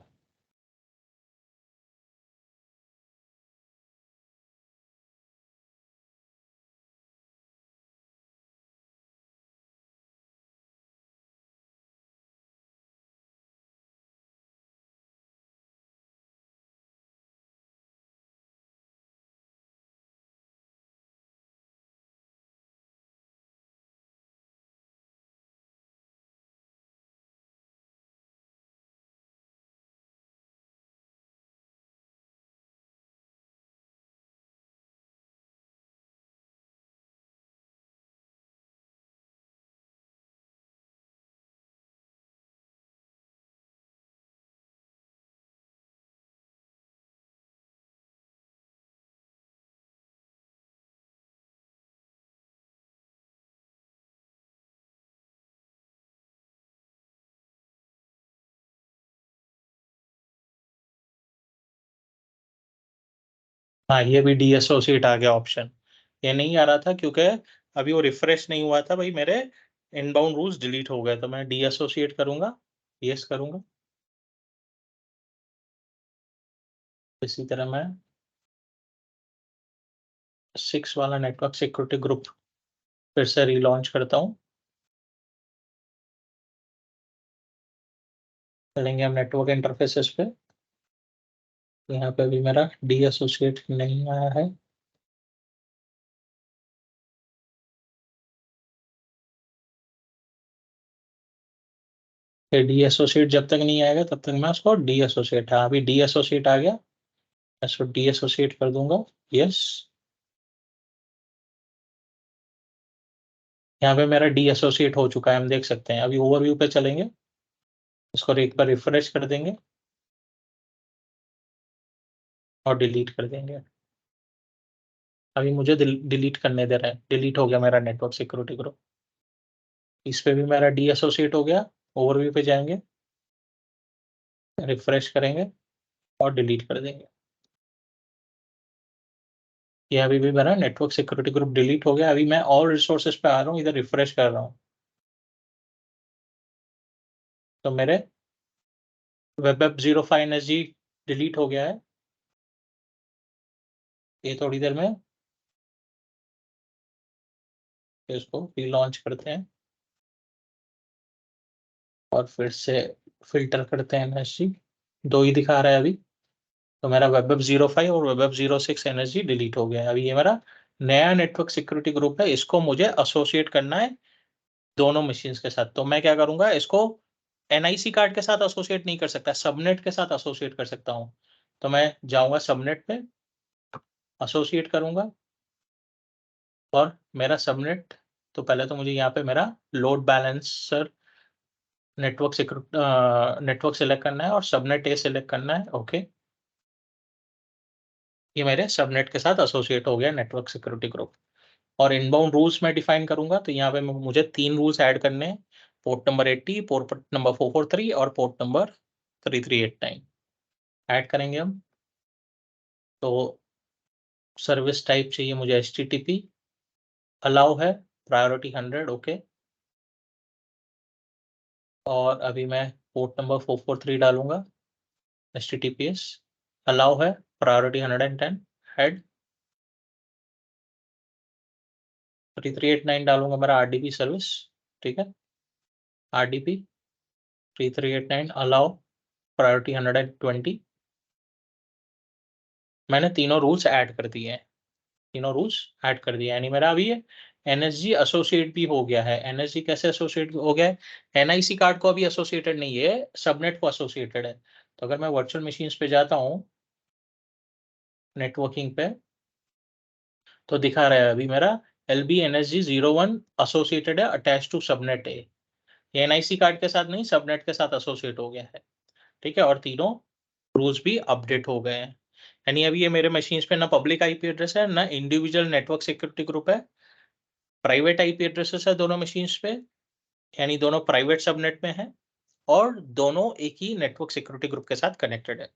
हाँ, ये भी डी एसोसिएट आ गया ऑप्शन। ये नहीं आ रहा था क्योंकि अभी वो रिफ्रेश नहीं हुआ था भाई, मेरे इनबाउंड रूल्स डिलीट हो गए। तो मैं डी एसोसिएट करूंगा, यस करूंगा। इसी तरह मैं 6 वाला नेटवर्क सिक्योरिटी ग्रुप फिर से रीलॉन्च करता हूँ। चलेंगे हम नेटवर्क इंटरफेसेस पे। यहाँ पे भी मेरा डी एसोसिएट नहीं आया है। डी एसोसिएट जब तक नहीं आएगा तब तक मैं उसको डी एसोसिएट, हाँ अभी डी एसोसिएट आ गया, मैं इसको डी एसोसिएट कर दूंगा, यस। यहाँ पे मेरा डी एसोसिएट हो चुका है, हम देख सकते हैं। अभी ओवरव्यू पे चलेंगे, इसको एक बार रिफ्रेश कर देंगे और डिलीट कर देंगे। अभी मुझे डिलीट करने दे रहा है, डिलीट हो गया मेरा नेटवर्क सिक्योरिटी ग्रुप। इस पे भी मेरा डी एसोसिएट हो गया। ओवरव्यू पे जाएंगे, रिफ्रेश करेंगे और डिलीट कर देंगे। ये अभी भी मेरा नेटवर्क सिक्योरिटी ग्रुप डिलीट हो गया। अभी मैं और रिसोर्सेज पे आ रहा हूँ, इधर रिफ्रेश कर रहा हूँ तो मेरे वेब 05 एनएसजी डिलीट हो गया है। ये थोड़ी देर में इसको रीलॉन्च करते हैं और फिर से फिल्टर करते हैं एनएसजी। 2 ही दिखा रहा है अभी। तो मेरा वेब 05 और वेब 06 एनएसजी डिलीट हो गया है। अभी ये मेरा नया नेटवर्क सिक्योरिटी ग्रुप है, इसको मुझे एसोसिएट करना है दोनों मशीन्स के साथ। तो मैं क्या करूंगा, इसको एनआईसी कार्ड के साथ एसोसिएट नहीं कर सकता, सबनेट के साथ एसोसिएट कर सकता हूँ। तो मैं जाऊंगा सबनेट पे, एसोसिएट करूंगा और मेरा सबनेट, तो पहले तो मुझे यहाँ पे मेरा लोड बैलेंसर नेटवर्क सेलेक्ट करना है और सबनेट ए सेलेक्ट करना है। ओके, ये मेरे सबनेट के साथ एसोसिएट हो गया नेटवर्क सिक्योरिटी ग्रुप। और इनबाउंड रूल्स मैं डिफाइन करूंगा, तो यहाँ पे मुझे 3 रूल्स ऐड करने हैं, पोर्ट नंबर 80, पोर्ट नंबर 443 और पोर्ट नंबर 3389 ऐड करेंगे हम। तो सर्विस टाइप चाहिए मुझे HTTP, अलाउ है, प्रायोरिटी 100, ओके। और अभी मैं पोर्ट नंबर 443 डालूंगा, HTTPS, अलाउ है, प्रायोरिटी 110, हेड 3389 डालूंगा मेरा RDP सर्विस, ठीक है। RDP 3389 allow, priority 120। मैंने तीनों रूल्स ऐड कर दिए हैं। तीनों रूल्स ऐड कर दिया, यानी मेरा अभी एनएसजी एसोसिएट भी हो गया है। एनएसजी कैसे एसोसिएट हो गया है? एनआईसी कार्ड को अभी एसोसिएटेड नहीं है, सबनेट को एसोसिएटेड है। तो अगर मैं वर्चुअल मशीन्स पे जाता हूँ नेटवर्किंग पे, तो दिखा रहा है अभी मेरा LB NSG 01 एसोसिएटेड है, attach to subnet A. NIC card के साथ नहीं, सबनेट के साथ एसोसिएट हो गया है, ठीक है। और तीनों रूल्स भी अपडेट हो गए हैं, यानी अभी ये मेरे मशीन्स पे ना पब्लिक आईपी एड्रेस है, ना इंडिविजुअल नेटवर्क सिक्योरिटी ग्रुप है, प्राइवेट आईपी एड्रेसेस है दोनों मशीन्स पे, यानी दोनों प्राइवेट सबनेट में है और दोनों एक ही नेटवर्क सिक्योरिटी ग्रुप के साथ कनेक्टेड है।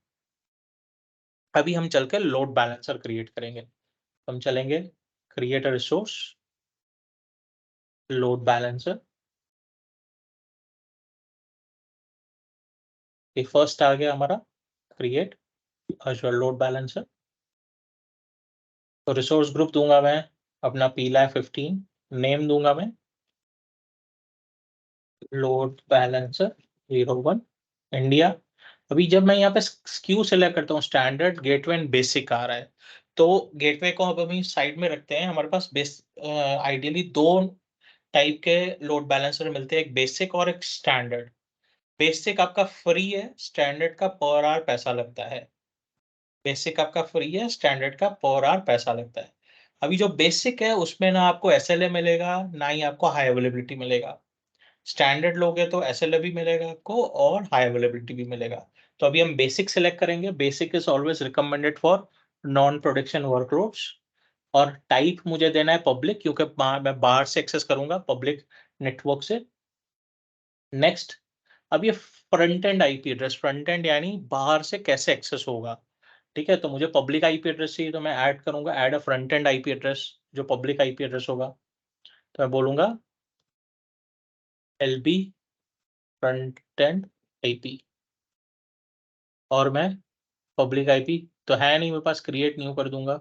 अभी हम चल के लोड बैलेंसर क्रिएट करेंगे। हम चलेंगे create a resource, load balancer. ये फर्स्ट आ गया हमारा क्रिएट Azure लोड बैलेंसर। तो रिसोर्स ग्रुप दूंगा मैं अपना PLAB 15, नेम दूंगा मैं लोड बैलेंसर 01 इंडिया। अभी जब मैं यहाँ पे SKU सेलेक्ट करता हूँ, स्टैंडर्ड, गेटवे एंड बेसिक आ रहा है, तो गेटवे को अब हम साइड में रखते हैं। हमारे पास आइडियली दो टाइप के लोड बैलेंसर मिलते हैं, एक बेसिक और एक स्टैंडर्ड। बेसिक आपका फ्री है, स्टैंडर्ड का पर आवर पैसा लगता है। बेसिक आपका फ्री है, स्टैंडर्ड का पर आवर पैसा लगता है। अभी जो बेसिक है उसमें ना आपको SLA मिलेगा, ना ही आपको हाई अवेलेबिलिटी मिलेगा। स्टैंडर्ड लोगे तो SLA भी मिलेगा आपको और हाई अवेलेबिलिटी भी मिलेगा। तो अभी हम बेसिक सेलेक्ट करेंगे। Basic is always recommended for non production workloads, और टाइप मुझे देना है पब्लिक, क्योंकि मैं बाहर से एक्सेस करूंगा पब्लिक नेटवर्क से। नेक्स्ट, अब ये front end IP address, front end यानी बाहर से कैसे एक्सेस होगा, ठीक है। तो मुझे पब्लिक आईपी एड्रेस चाहिए, तो मैं ऐड करूंगा add a front end IP address, जो पब्लिक आईपी एड्रेस होगा। तो मैं बोलूंगा LB फ्रंट एंड आईपी, और मैं पब्लिक आईपी तो है नहीं मेरे पास, क्रिएट न्यू कर दूंगा।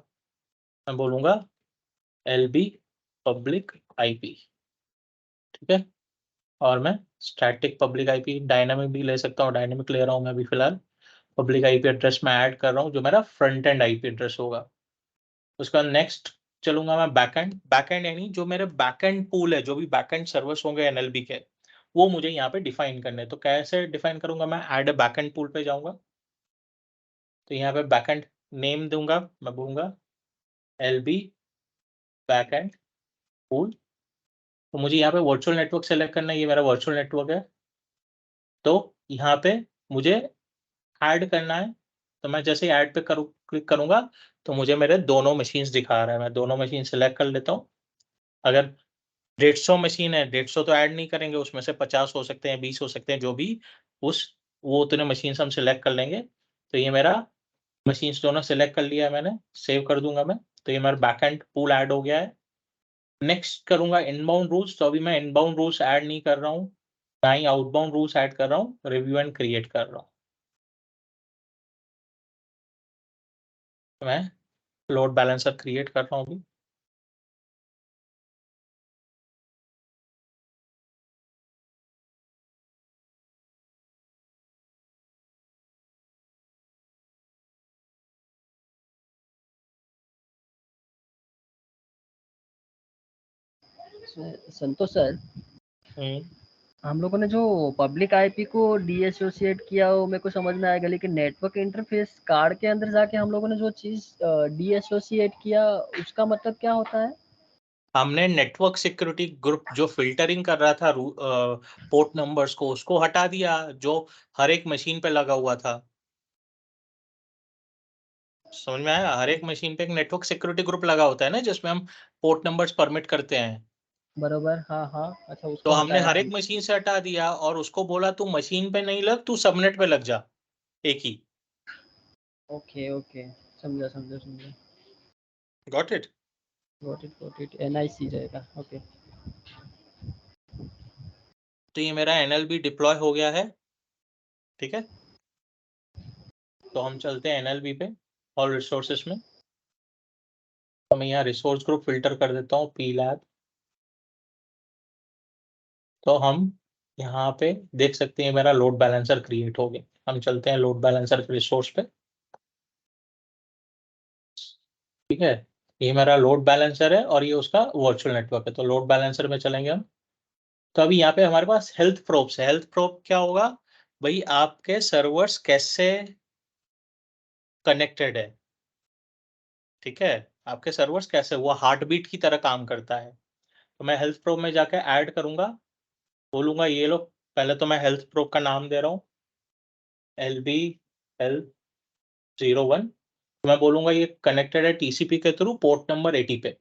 मैं बोलूंगा LB पब्लिक आईपी, ठीक है। और मैं स्टैटिक पब्लिक आईपी, डायनामिक भी ले सकता हूँ, डायनामिक ले रहा हूँ मैं अभी फिलहाल। पब्लिक आईपी एड्रेस में ऐड कर रहा हूँ जो मेरा फ्रंट एंड आईपी एड्रेस होगा। उसका नेक्स्ट चलूंगा मैं बैकएंड। बैकएंड यानी जो मेरे बैकएंड पूल है, जो भी बैकएंड सर्विस होंगे NLB के, वो मुझे यहाँ पे डिफाइन करने। तो कैसे डिफाइन करूंगा मैं? ऐड अ बैकएंड पूल पे जाऊंगा, तो यहाँ पे बैकएंड नेम दूंगा, मैं बोलूंगा LB बैकएंड पूल। तो मुझे यहाँ पे वर्चुअल नेटवर्क सेलेक्ट करना है, ये मेरा वर्चुअल नेटवर्क है। तो यहाँ पे मुझे ऐड करना है, तो मैं जैसे ऐड पे क्लिक करूंगा तो मुझे मेरे दोनों मशीन्स दिखा रहा है। मैं दोनों मशीन सेलेक्ट कर लेता हूँ। अगर 150 मशीन है, 150 तो ऐड नहीं करेंगे, उसमें से 50 हो सकते हैं, 20 हो सकते हैं, जो भी वो उतने मशीन हम सिलेक्ट कर लेंगे। तो ये मेरा मशीन्स दोनों सिलेक्ट कर लिया है मैंने, सेव कर दूंगा मैं। तो ये मेरा बैकएंड पूल ऐड हो गया है। नेक्स्ट करूंगा इनबाउंड रूल्स। तो अभी मैं इनबाउंड रूल्स ऐड नहीं कर रहा हूँ, ना ही आउटबाउंड रूल्स ऐड कर रहा हूँ, रिव्यू एंड क्रिएट कर रहा हूँ। तो मैं लोड बैलेंसर क्रिएट कर रहा हूँ अभी। संतोष सर, हम लोगों ने जो पब्लिक आईपी को डीएसोसिएट किया वो मेरे को समझ में आएगा, लेकिन नेटवर्क इंटरफेस कार्ड के अंदर जाके हम लोगों ने जो चीज डीएसोसिएट किया उसका मतलब क्या होता है? हमने नेटवर्क सिक्योरिटी ग्रुप जो फिल्टरिंग कर रहा था पोर्ट नंबर्स को, उसको हटा दिया, जो हर एक मशीन पे लगा हुआ था। समझ में आया? हर एक मशीन पे एक नेटवर्क सिक्योरिटी ग्रुप लगा होता है ना, जिसमें हम पोर्ट नंबर्स परमिट करते हैं। बरोबर, हाँ हाँ, अच्छा तो उसको हमने हटाया हर एक हमने। मशीन से हटा दिया और उसको बोला तू मशीन पे नहीं लग, तू सबनेट पे लग जा, एक ही। ओके ओके, समझा समझा समझा। Got it? Got it, NIC रहेगा, ओके। तो ये मेरा NLB डिप्लॉय हो गया है, ठीक है। तो हम चलते हैं NLB पे, ऑल रिसोर्सेस में। तो मैं यहाँ रिसोर्स ग्रुप फिल्टर कर देता हूँ PLAB। तो हम यहाँ पे देख सकते हैं मेरा लोड बैलेंसर क्रिएट हो गया। हम चलते हैं लोड बैलेंसर के रिसोर्स पे, ठीक है। ये मेरा लोड बैलेंसर है और ये उसका वर्चुअल नेटवर्क है। तो लोड बैलेंसर में चलेंगे हम। तो अभी यहाँ पे हमारे पास हेल्थ प्रोब्स है। हेल्थ प्रोब क्या होगा भाई, आपके सर्वर्स कैसे कनेक्टेड है, ठीक है, आपके सर्वर्स कैसे, वो हार्ट बीट की तरह काम करता है। तो मैं हेल्थ प्रोब में जाके ऐड करूंगा, बोलूंगा ये लो, पहले तो मैं हेल्थ प्रोब का नाम दे रहा हूँ LB हेल्थ 01। तो मैं बोलूंगा ये कनेक्टेड है TCP के थ्रू पोर्ट नंबर 80 पे,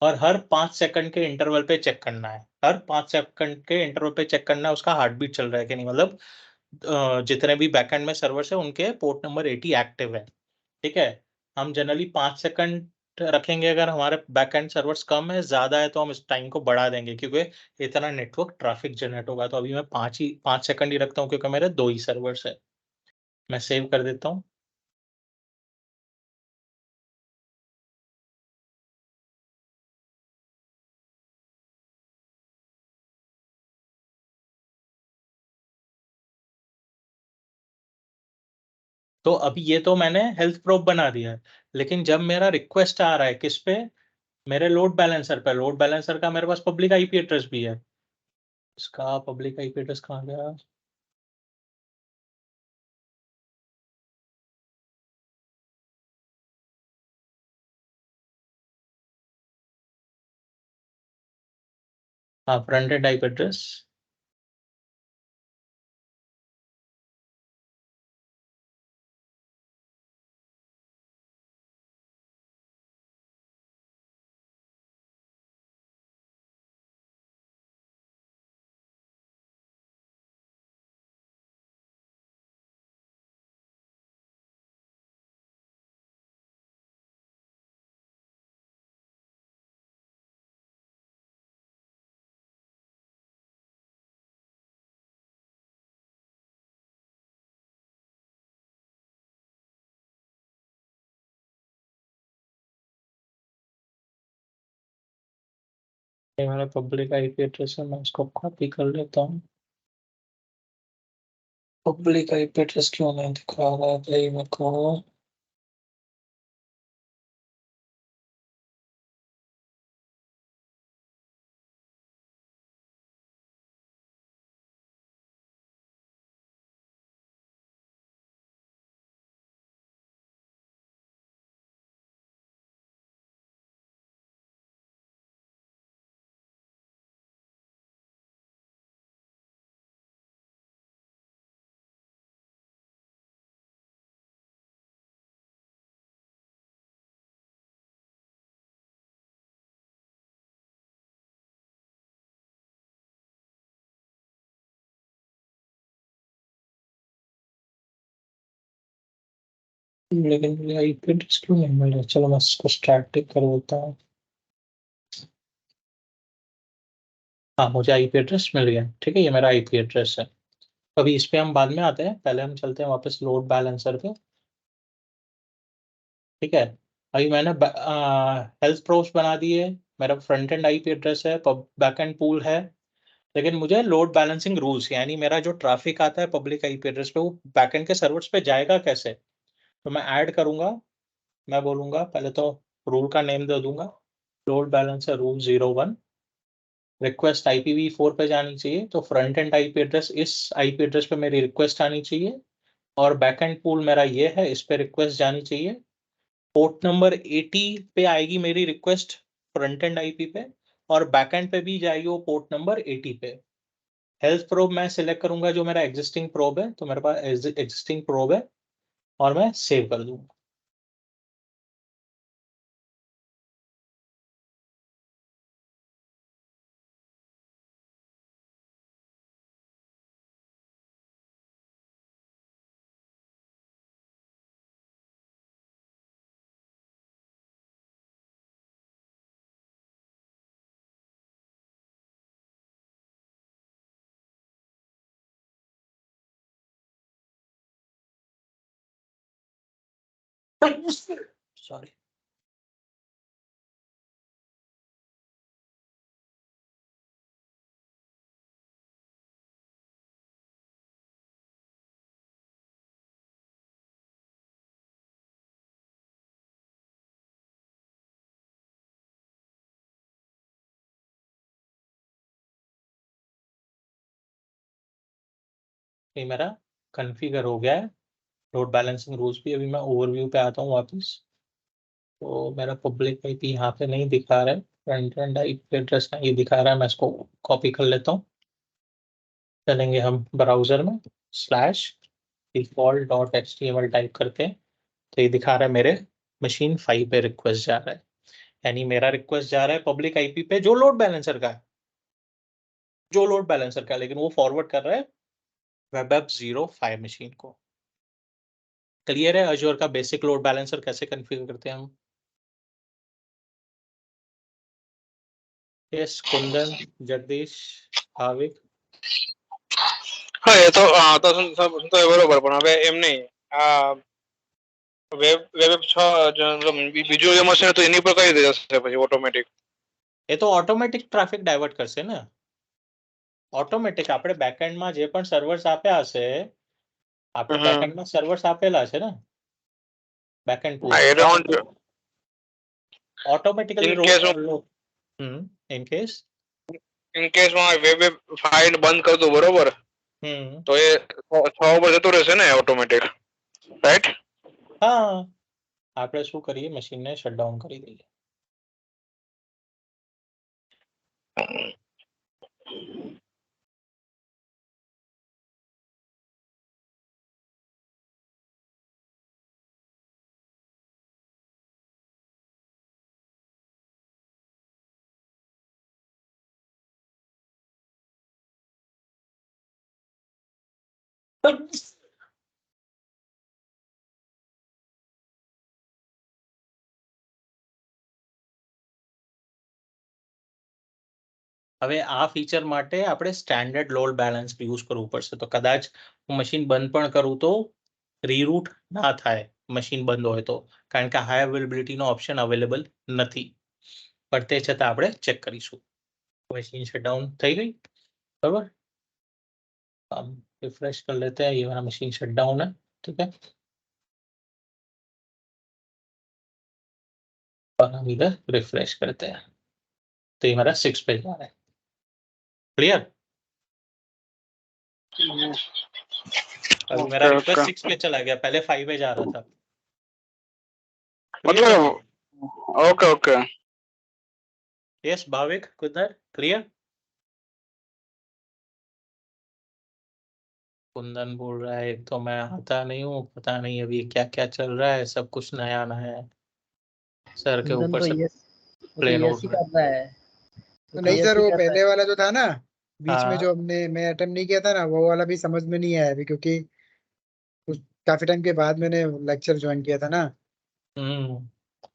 और हर 5 सेकंड के इंटरवल पे चेक करना है। हर 5 सेकंड के इंटरवल पे चेक करना है उसका हार्ट बीट चल रहा है कि नहीं, मतलब जितने भी बैकएंड में सर्वर्स है उनके पोर्ट नंबर 80 एक्टिव है, ठीक है। हम जनरली 5 सेकंड रखेंगे, अगर हमारे बैकएंड सर्वर्स कम है, ज्यादा है तो हम इस टाइम को बढ़ा देंगे क्योंकि इतना नेटवर्क ट्रैफिक जनरेट होगा। तो अभी मैं 5 सेकंड ही रखता हूँ क्योंकि मेरे 2 ही सर्वर्स है। मैं सेव कर देता हूँ। तो अभी ये तो मैंने हेल्थ प्रोब बना दिया है, लेकिन जब मेरा रिक्वेस्ट आ रहा है किस पे, मेरे लोड बैलेंसर पे, लोड बैलेंसर का मेरे पास पब्लिक आईपी एड्रेस भी है। इसका पब्लिक आईपी एड्रेस कहाँ गया? हाँ, फ्रंट एंड आईपी एड्रेस। ये मेरा पब्लिक आईपी एड्रेस है, मैं इसको कॉपी कर लेता हूँ। पब्लिक आईपी एड्रेस क्यों नहीं दिखा रहा है भाई मेरे को? लेकिन मुझे आईपी एड्रेस क्यों नहीं मिल रहा? चलो मैं इसको स्टैटिक कर देता हूँ। हाँ, मुझे आईपी एड्रेस मिल गया, ठीक है, ये मेरा आईपी एड्रेस है। अभी इस पे हम बाद में आते हैं, पहले हम चलते हैं वापस लोड बैलेंसर पे, ठीक है। अभी मैंने हेल्थ प्रोब्स बना दिए, मेरा फ्रंट एंड आईपी एड्रेस है, बैक एंड पूल है, लेकिन मुझे लोड बैलेंसिंग रूल्स, यानी मेरा जो ट्रैफिक आता है पब्लिक आईपी एड्रेस पे वो बैकएंड के सर्वर्स पे जाएगा कैसे, तो मैं ऐड करूंगा। मैं बोलूंगा पहले तो रूल का नेम दे दूंगा, load balancer rule 01। Request IPv4 पे जानी चाहिए, तो फ्रंट एंड आईपी एड्रेस इस आईपी एड्रेस पे मेरी रिक्वेस्ट आनी चाहिए, और बैकएंड पूल मेरा ये है, इस पे रिक्वेस्ट जानी चाहिए। पोर्ट नंबर 80 पे आएगी मेरी रिक्वेस्ट फ्रंट एंड आईपी पे, और बैकएंड पे भी जाएगी वो पोर्ट नंबर 80 पे। हेल्थ प्रोब मैं सिलेक्ट करूंगा जो मेरा एग्जिस्टिंग प्रोब है, तो मेरे पास एग्जिस्टिंग प्रोब है, और मैं सेव कर दूंगा। सॉरी। ये मेरा कॉन्फ़िगर हो गया है। लोड बैलेंसिंग रूल्स भी, अभी मैं ओवरव्यू पे आता हूँ वापस। तो मेरा पब्लिक आईपी यहाँ पे नहीं दिखा रहा है, फ्रंट एंड आईपी एड्रेस नहीं दिखा रहा है, मैं इसको कॉपी कर लेता हूँ। चलेंगे हम ब्राउजर में /default.html टाइप करते हैं, तो ये दिखा रहा है मेरे मशीन 5 पे रिक्वेस्ट जा रहा है, यानी मेरा रिक्वेस्ट जा रहा है पब्लिक आईपी पे जो लोड बैलेंसर का है, लेकिन वो फॉरवर्ड कर रहा है वेब 05 मशीन को। क्लियर है अज्योर का बेसिक लोड बैलेंसर कैसे कॉन्फ़िगर करते हैं हम? यस कुंदन, जगदीश, भाविक। હા એ તો તો બરોબર, પણ હવે એમ નહીં, આ વેબ 6 બીજું એમ હશે તો એની પર કઈ રીતે જશે પછી ઓટોમેટિક? એ તો ઓટોમેટિક ટ્રાફિક ડાયવર્ટ કરશે ને, ઓટોમેટિક આપણે બેકએન્ડમાં જે પણ સર્વર્સ આપ્યા હશે, આપણે બેકએન્ડમાં સર્વર્સ આપેલા છે ને બેકએન્ડ હા એટલે હું ઓટોમેટિકલી ઇન કેસ માં વેબ ફાઇલ બંધ કરી દઉં બરોબર, તો એ 6 ઉપર જતું રહેશે ને ઓટોમેટિક, રાઈટ? હા, આપણે શું કરીએ, મશીનને શટડાઉન કરી દઈએ. હવે આ ફીચર માટે આપણે સ્ટાન્ડર્ડ લોડ બેલેન્સ યુઝ કરવું પડશે, તો કદાચ હું મશીન બંધ પણ કરું તો રીરૂટ ના થાય મશીન બંધ હોય તો, કારણ કે હાઈ અવેલેબિલિટીનો ઓપ્શન અવેલેબલ નથી, પણ તે છતાં આપણે ચેક કરીશું. मशीन शटडाउन થઈ ગઈ, बराबर. हम रिफ्रेश कर लेते हैं, ये वाला मशीन शटडाउन है, ठीक है. और हम इधर रिफ्रेश करते हैं, तो ये हमारा 6 पे जा रहा है. क्लियर? अभी मेरा रिक्वेस्ट 6 पे चला गया, पहले 5 पे जा रहा था. मतलब okay okay. Yes Bhavik, Kundan, clear? Kundan बोल रहा है तो मैं आता नहीं हूँ, पता नहीं अभी क्या क्या चल रहा है, सब कुछ नया नया है सर के ऊपर से प्लेन यस ही कर रहा है. तो नहीं सर, वो पहले वाला जो था ना बीच में जो मैं अटेम्प्ट नहीं किया था ना, वो वाला भी समझ में नहीं आया अभी, क्योंकि काफी टाइम के बाद मैंने लेक्चर ज्वाइन किया था ना.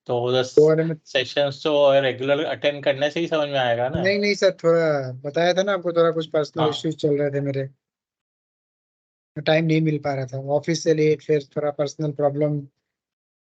तो सेशंस तो रेगुलर अटेंड करने से ही समझ में आएगा ना. नहीं सर, थोड़ा बताया था ना आपको, थोड़ा कुछ पर्सनल इश्यूज चल रहे थे मेरे, टाइम नहीं मिल पा रहा था, ऑफिस से लेट, फिर थोड़ा पर्सनल प्रॉब्लम